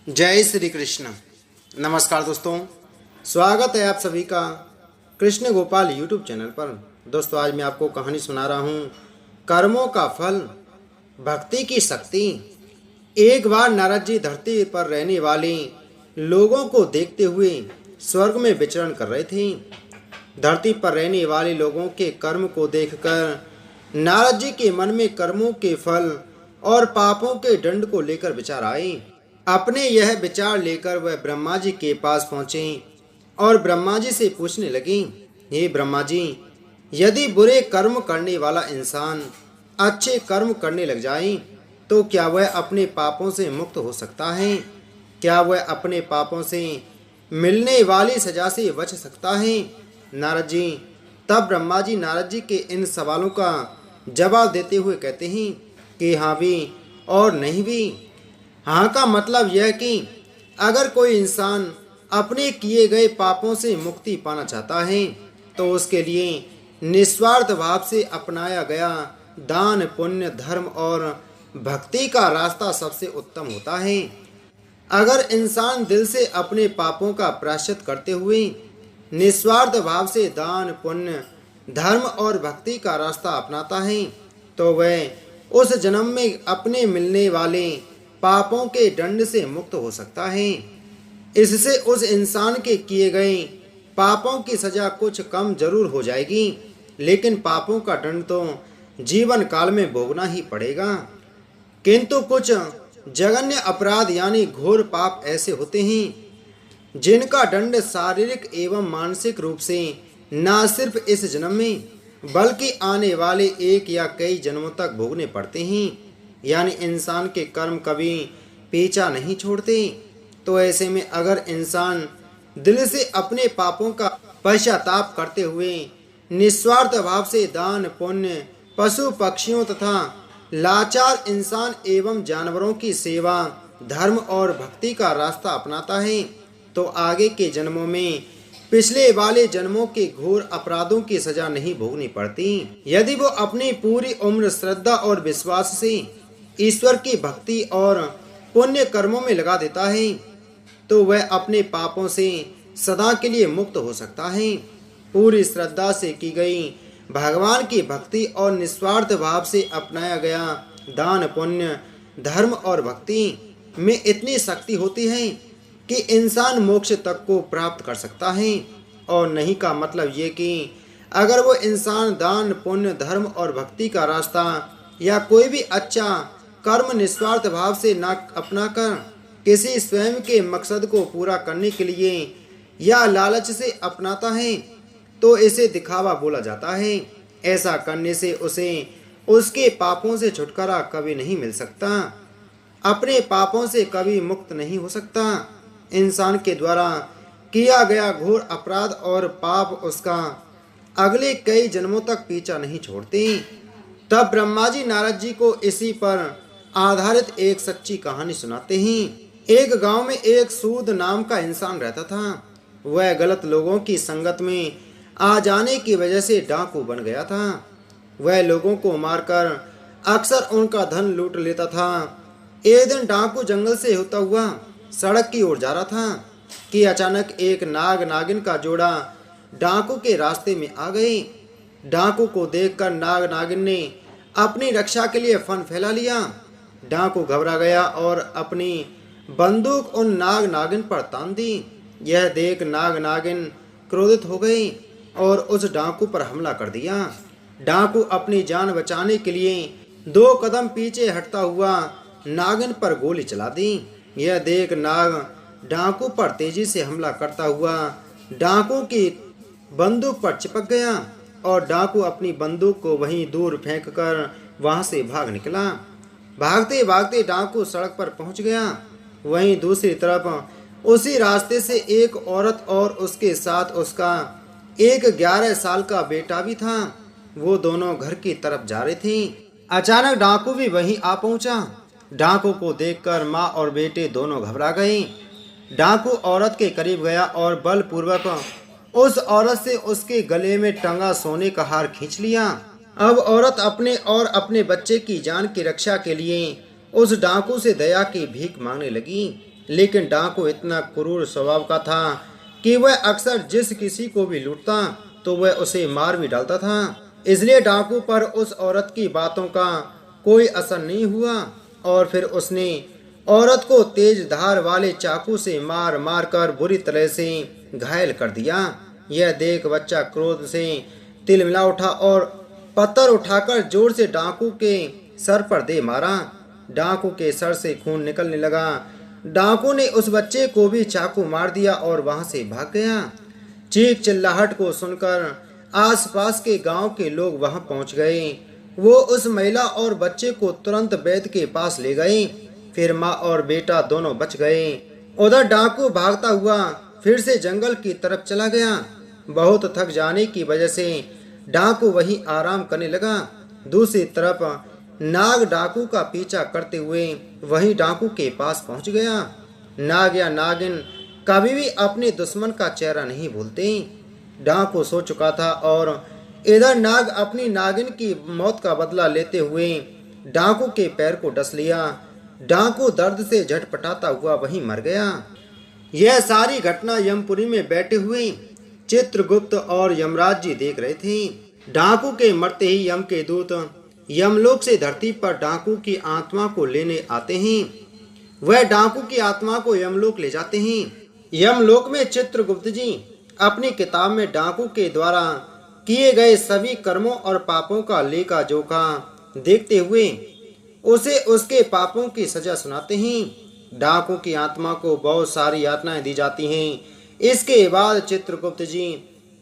जय श्री कृष्ण। नमस्कार दोस्तों, स्वागत है आप सभी का कृष्ण गोपाल यूट्यूब चैनल पर। दोस्तों, आज मैं आपको कहानी सुना रहा हूँ, कर्मों का फल, भक्ति की शक्ति। एक बार नारद जी धरती पर रहने वाले लोगों को देखते हुए स्वर्ग में विचरण कर रहे थे। धरती पर रहने वाले लोगों के कर्म को देखकर नारद जी के मन में कर्मों के फल और पापों के दंड को लेकर विचार आए। अपने यह विचार लेकर वह ब्रह्मा जी के पास पहुंचे और ब्रह्मा जी से पूछने लगी, हे ब्रह्मा जी, यदि बुरे कर्म करने वाला इंसान अच्छे कर्म करने लग जाए तो क्या वह अपने पापों से मुक्त हो सकता है? क्या वह अपने पापों से मिलने वाली सजा से बच सकता है? नारद जी तब ब्रह्मा जी नारद जी के इन सवालों का जवाब देते हुए कहते हैं कि हाँ भी और नहीं भी। हाँ का मतलब यह कि अगर कोई इंसान अपने किए गए पापों से मुक्ति पाना चाहता है तो उसके लिए निस्वार्थ भाव से अपनाया गया दान, पुण्य, धर्म और भक्ति का रास्ता सबसे उत्तम होता है। अगर इंसान दिल से अपने पापों का प्रायश्चित करते हुए निस्वार्थ भाव से दान, पुण्य, धर्म और भक्ति का रास्ता अपनाता है तो वह उस जन्म में अपने मिलने वाले पापों के दंड से मुक्त हो सकता है। इससे उस इंसान के किए गए पापों की सजा कुछ कम जरूर हो जाएगी, लेकिन पापों का दंड तो जीवन काल में भोगना ही पड़ेगा। किंतु कुछ जघन्य अपराध यानी घोर पाप ऐसे होते हैं जिनका दंड शारीरिक एवं मानसिक रूप से न सिर्फ इस जन्म में बल्कि आने वाले एक या कई जन्मों तक भोगने पड़ते हैं। यानी इंसान के कर्म कभी पीछा नहीं छोड़ते। तो ऐसे में अगर इंसान दिल से अपने पापों का पश्चाताप करते हुए निस्वार्थ भाव से दान, पुण्य, पशु पक्षियों तथा लाचार इंसान एवं जानवरों की सेवा, धर्म और भक्ति का रास्ता अपनाता है तो आगे के जन्मों में पिछले वाले जन्मों के घोर अपराधों की सजा नहीं भोगनी पड़ती। यदि वो अपनी पूरी उम्र श्रद्धा और विश्वास से ईश्वर की भक्ति और पुण्य कर्मों में लगा देता है तो वह अपने पापों से सदा के लिए मुक्त हो सकता है। पूरी श्रद्धा से की गई भगवान की भक्ति और निस्वार्थ भाव से अपनाया गया दान, पुण्य, धर्म और भक्ति में इतनी शक्ति होती है कि इंसान मोक्ष तक को प्राप्त कर सकता है। और नहीं का मतलब ये कि अगर वो इंसान दान, पुण्य, धर्म और भक्ति का रास्ता या कोई भी अच्छा कर्म निस्वार्थ भाव से न अपना कर किसी स्वयं के मकसद को पूरा करने के लिए या लालच से अपनाता है तो इसे दिखावा बोला जाता है। ऐसा करने से उसे उसके पापों से छुटकारा कभी नहीं मिल सकता, अपने पापों से कभी मुक्त नहीं हो सकता। इंसान के द्वारा किया गया घोर अपराध और पाप उसका अगले कई जन्मों तक पीछा नहीं छोड़ते। तब ब्रह्मा जी नारद जी को इसी पर आधारित एक सच्ची कहानी सुनाते हैं। एक गांव में एक सूद नाम का इंसान रहता था। वह गलत लोगों की संगत में आ जाने की वजह से डाकू बन गया था। वह लोगों को मारकर अक्सर उनका धन लूट लेता था। एक दिन डाकू जंगल से होता हुआ सड़क की ओर जा रहा था कि अचानक एक नाग नागिन का जोड़ा डाकू के रास्ते में आ गए। डाकू को देखकर नाग नागिन ने अपनी रक्षा के लिए फन फैला लिया। डाकू घबरा गया और अपनी बंदूक उन नाग नागिन पर तान दी। यह देख नाग नागिन क्रोधित हो गई और उस डाकू पर हमला कर दिया। डाकू अपनी जान बचाने के लिए 2 कदम पीछे हटता हुआ नागिन पर गोली चला दी। यह देख नाग डाकू पर तेजी से हमला करता हुआ डाकू की बंदूक पर चिपक गया और डाकू अपनी बंदूक को वहीं दूर फेंककर वहां से भाग निकला। भागते भागते डाकू सड़क पर पहुंच गया। वहीं दूसरी तरफ उसी रास्ते से एक औरत और उसके साथ उसका एक 11 साल का बेटा भी था। वो दोनों घर की तरफ जा रहे थे। अचानक डाकू भी वहीं आ पहुंचा। डाकू को देखकर माँ और बेटे दोनों घबरा गए। डाकू औरत के करीब गया और बलपूर्वक उस औरत से उसके गले में टंगा सोने का हार खींच लिया। अब औरत अपने और अपने बच्चे की जान की रक्षा के लिए उस डाकू से दया की भीख मांगने लगी। लेकिन डाकू इतना क्रूर स्वभाव का था कि वह अक्सर जिस किसी को भी लूटता तो वह उसे मार भी डालता था। इसलिए डाकू पर उस औरत की बातों का कोई असर नहीं हुआ और फिर उसने औरत को तेज धार वाले चाकू से मार मार कर बुरी तरह से घायल कर दिया। यह देख बच्चा क्रोध से तिलमिला उठा और पत्थर उठाकर जोर से डाकू के सर पर दे मारा। डाकू के सर से खून निकलने लगा। डाकू ने उस बच्चे को भी चाकू मार दिया और वहां से भाग गया। चीख चिल्लाहट को सुनकर आसपास के गांव के लोग वहां पहुंच गए। वो उस महिला और बच्चे को तुरंत वैद्य के पास ले गए। फिर माँ और बेटा दोनों बच गए। उधर डाकू भागता हुआ फिर से जंगल की तरफ चला गया। बहुत थक जाने की वजह से डाकू वहीं आराम करने लगा। दूसरी तरफ नाग डाकू का पीछा करते हुए वहीं डाकू के पास पहुंच गया। नाग या नागिन कभी भी अपने दुश्मन का चेहरा नहीं भूलते। डाकू सो चुका था और इधर नाग अपनी नागिन की मौत का बदला लेते हुए डाकू के पैर को डस लिया। डाकू दर्द से झटपटाता हुआ वहीं मर गया। यह सारी घटना यमपुरी में बैठे हुए चित्रगुप्त और यमराज जी देख रहे थे। डाकू के मरते ही यम के दूत यमलोक से धरती पर डाकू की आत्मा को लेने आते हैं। वह डाकू की आत्मा को यमलोक ले जाते हैं। यमलोक में चित्रगुप्त जी अपनी किताब में डाकू के द्वारा किए गए सभी कर्मों और पापों का लेखा जोखा देखते हुए उसे उसके पापों की सजा सुनाते हैं। डाकू की आत्मा को बहुत सारी यातनाएं दी जाती हैं। इसके बाद चित्रगुप्त जी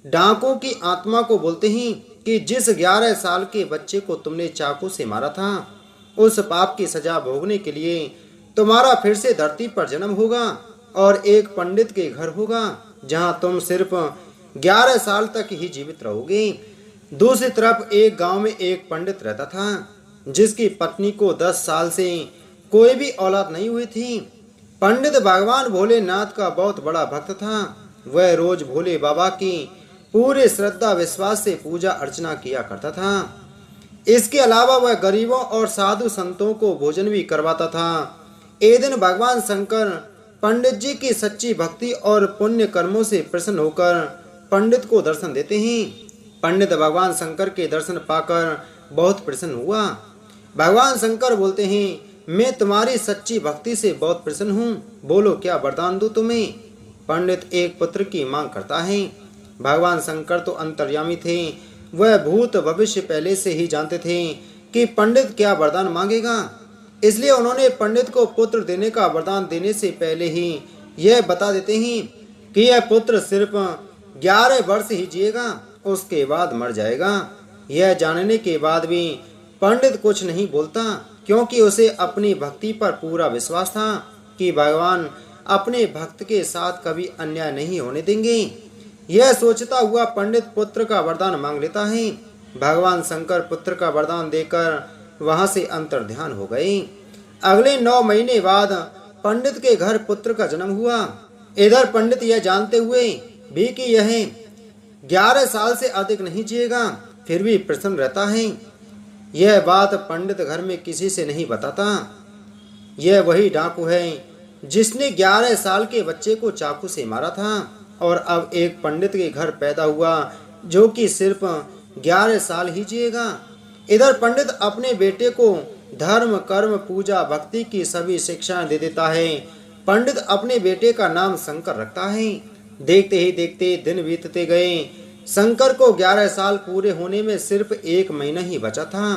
डाकू की आत्मा को बोलते हैं कि जिस 11 साल के बच्चे को तुमने चाकू से मारा था उस पाप की सजा भोगने के लिए तुम्हारा फिर से धरती पर जन्म होगा और एक पंडित के घर होगा जहां तुम सिर्फ 11 साल तक ही जीवित रहोगे। दूसरी तरफ एक गांव में एक पंडित रहता था जिसकी पत्नी को 10 साल से कोई भी औलाद नहीं हुई थी। पंडित भगवान भोलेनाथ का बहुत बड़ा भक्त था। वह रोज भोले बाबा की पूरे श्रद्धा विश्वास से पूजा अर्चना किया करता था। इसके अलावा वह गरीबों और साधु संतों को भोजन भी करवाता था। एक दिन भगवान शंकर पंडित जी की सच्ची भक्ति और पुण्य कर्मों से प्रसन्न होकर पंडित को दर्शन देते हैं। पंडित भगवान शंकर के दर्शन पाकर बहुत प्रसन्न हुआ। भगवान शंकर बोलते हैं, मैं तुम्हारी सच्ची भक्ति से बहुत प्रसन्न हूँ, बोलो क्या वरदान दूं तुम्हें। पंडित एक पुत्र की मांग करता है। भगवान शंकर तो अंतर्यामी थे। वह भूत भविष्य पहले से ही जानते थे कि पंडित क्या वरदान मांगेगा। इसलिए उन्होंने पंडित को पुत्र देने का वरदान देने से पहले ही यह बता देते हैं कि यह पुत्र सिर्फ 11 वर्ष ही जिएगा, उसके बाद मर जाएगा। यह जानने के बाद भी पंडित कुछ नहीं बोलता क्योंकि उसे अपनी भक्ति पर पूरा विश्वास था कि भगवान अपने भक्त के साथ कभी अन्याय नहीं होने देंगे। यह सोचता हुआ पंडित पुत्र का वरदान मांग लेता है। भगवान शंकर पुत्र का वरदान देकर वहां से अंतर्ध्यान हो गए। अगले 9 महीने बाद पंडित के घर पुत्र का जन्म हुआ। इधर पंडित यह जानते हुए भी कि यह 11 साल से अधिक नहीं जिएगा फिर भी प्रसन्न रहता है। यह बात पंडित घर में किसी से नहीं बताता। यह वही डाकू है जिसने 11 साल के बच्चे को चाकू से मारा था और अब एक पंडित के घर पैदा हुआ जो कि सिर्फ 11 साल ही जिएगा। इधर पंडित अपने बेटे को धर्म कर्म पूजा भक्ति की सभी शिक्षाएं दे देता है। पंडित अपने बेटे का नाम शंकर रखता है। देखते ही देखते दिन बीतते गए। शंकर को 11 साल पूरे होने में सिर्फ 1 महीना ही बचा था।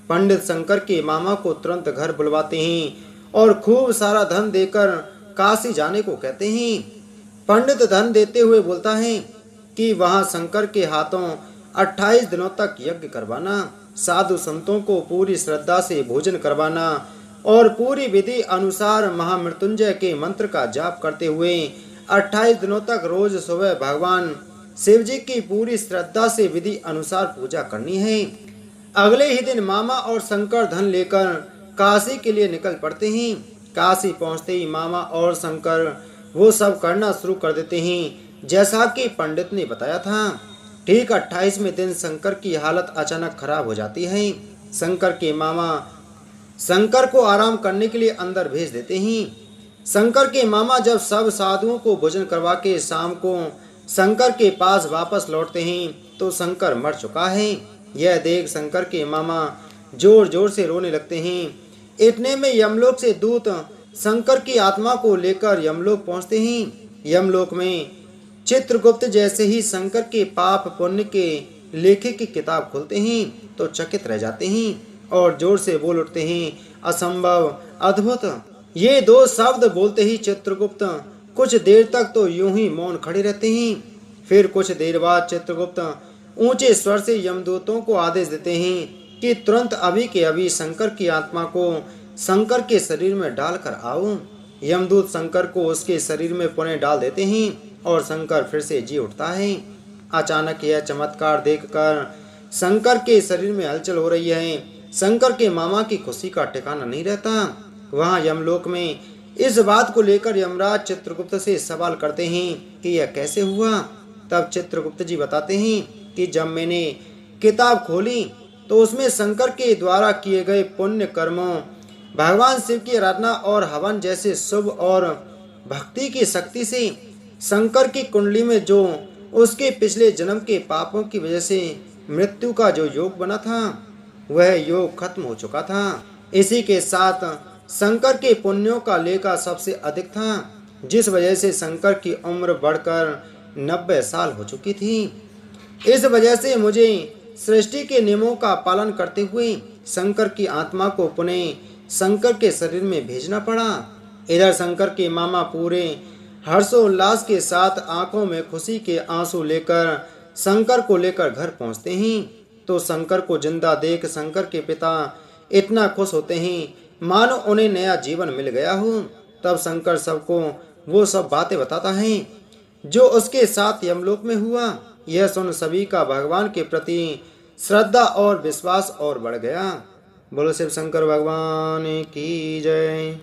पंडित शंकर के मामा को तुरंत घर बुलवाते हैं और खूब सारा धन देकर काशी जाने को कहते हैं। पंडित धन देते हुए बोलता है कि वहां शंकर के हाथों 28 दिनों तक यज्ञ करवाना, साधु संतों को पूरी श्रद्धा से भोजन करवाना और पूरी विधि अनुसार महामृत्युंजय के मंत्र का जाप करते हुए 28 दिनों तक रोज सुबह भगवान शिव जी की पूरी श्रद्धा से विधि अनुसार पूजा करनी है। अगले ही दिन मामा और शंकर धन लेकर काशी के लिए निकल पड़ते हैं। काशी पहुंचते ही मामा और शंकर वो सब करना शुरू कर देते हैं जैसा कि पंडित ने बताया था। ठीक 28वें दिन शंकर की हालत अचानक खराब हो जाती है। शंकर के मामा शंकर को आराम करने के लिए अंदर भेज देते हैं। शंकर के मामा जब सब साधुओं को भोजन करवा के शाम को शंकर के पास वापस लौटते हैं तो शंकर मर चुका है। यह देख शंकर के मामा जोर जोर से रोने लगते हैं। इतने में यमलोक से दूत शंकर की आत्मा को लेकर यमलोक पहुंचते हैं। यमलोक में चित्रगुप्त जैसे ही शंकर के पाप पुण्य के लेखे की किताब खोलते हैं तो चकित रह जाते हैं और जोर से बोल उठते हैं, असंभव, अद्भुत। ये दो शब्द बोलते ही चित्रगुप्त कुछ देर तक तो यूं ही मौन खड़े रहते हैं। फिर कुछ देर बाद चित्रगुप्त ऊंचे स्वर से यमदूतों को आदेश देते हैं कि तुरंत अभी के अभी शंकर की आत्मा को शंकर के शरीर में डालकर आओ। यमदूत शंकर को उसके शरीर में पुनः डाल देते हैं और शंकर फिर से जी उठता है। अचानक यह चमत्कार देखकर शंकर के शरीर में हलचल हो रही है। शंकर के मामा की खुशी का ठिकाना नहीं रहता। वहां यमलोक में इस बात को लेकर यमराज चित्रगुप्त से सवाल करते हैं कि यह कैसे हुआ। तब चित्रगुप्त जी बताते हैं कि जब मैंने किताब खोली तो उसमें शंकर के द्वारा किए गए पुण्य कर्मों, भगवान शिव की आराधना और हवन जैसे शुभ और भक्ति की शक्ति से शंकर की कुंडली में जो उसके पिछले जन्म के पापों की वजह से मृत्यु का जो योग बना था वह योग खत्म हो चुका था। इसी के साथ शंकर के पुण्यों का लेखा सबसे अधिक था, जिस वजह से शंकर की उम्र बढ़कर 90 साल हो चुकी थी। इस वजह से मुझे सृष्टि के नियमों का पालन करते हुए शंकर की आत्मा को पुनः शंकर के शरीर में भेजना पड़ा। इधर शंकर के मामा पूरे हर्षोल्लास के साथ आंखों में खुशी के आंसू लेकर शंकर को लेकर घर पहुंचते हैं। तो शंकर को जिंदा देख शंकर के पिता इतना खुश होते हैं मानो उन्हें नया जीवन मिल गया हो। तब शंकर सबको वो सब बातें बताता है जो उसके साथ यमलोक में हुआ। यह सुन सभी का भगवान के प्रति श्रद्धा और विश्वास और बढ़ गया। बोलो शिव शंकर भगवान की जय।